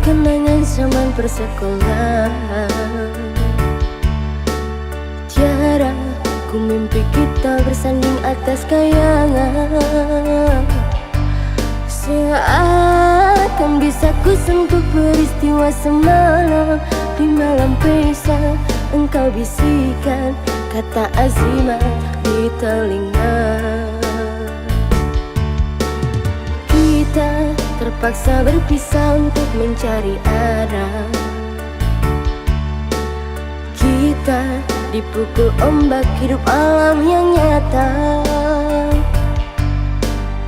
kenangan zaman persekolahan. Tiara ku mimpi kita bersanding atas kayangan. Seakan bisa ku sentuh peristiwa semalam. Di malam pisah engkau bisikan kata azimat di telinga. Kita terpaksa berpisah untuk mencari arah. Kita dipukul ombak hidup alam yang nyata.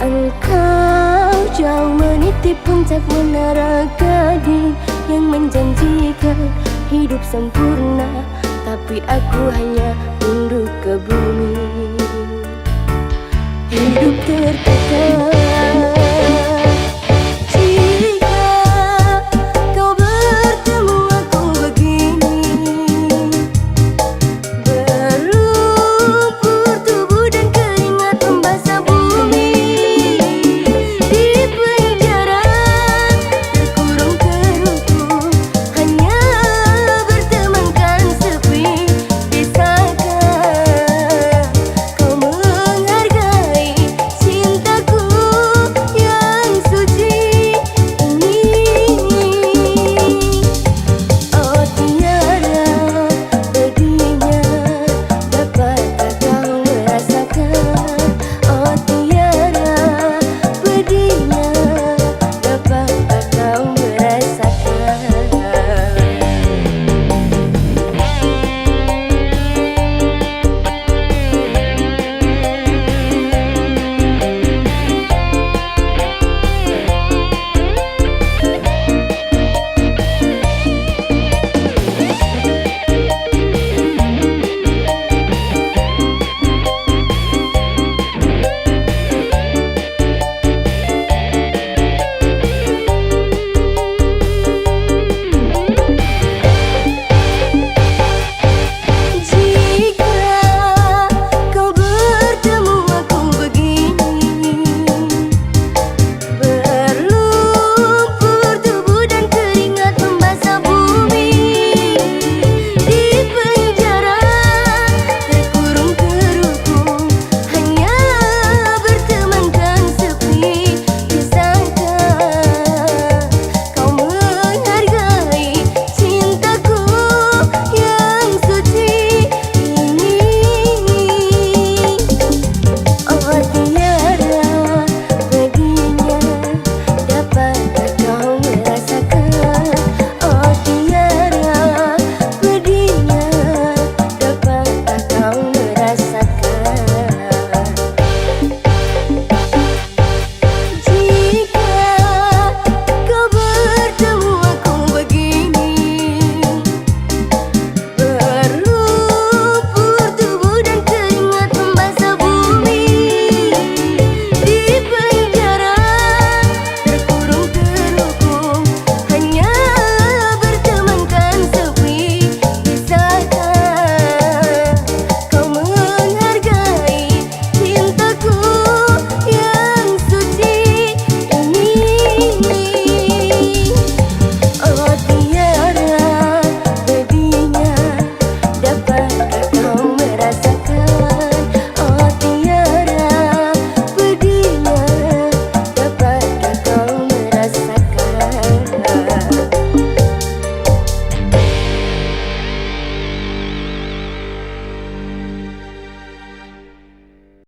Engkau jauh meniti puncak menara gading yang menjanjikan hidup sempurna, tapi aku hanya tunduk ke bumi. Hidup tertekan.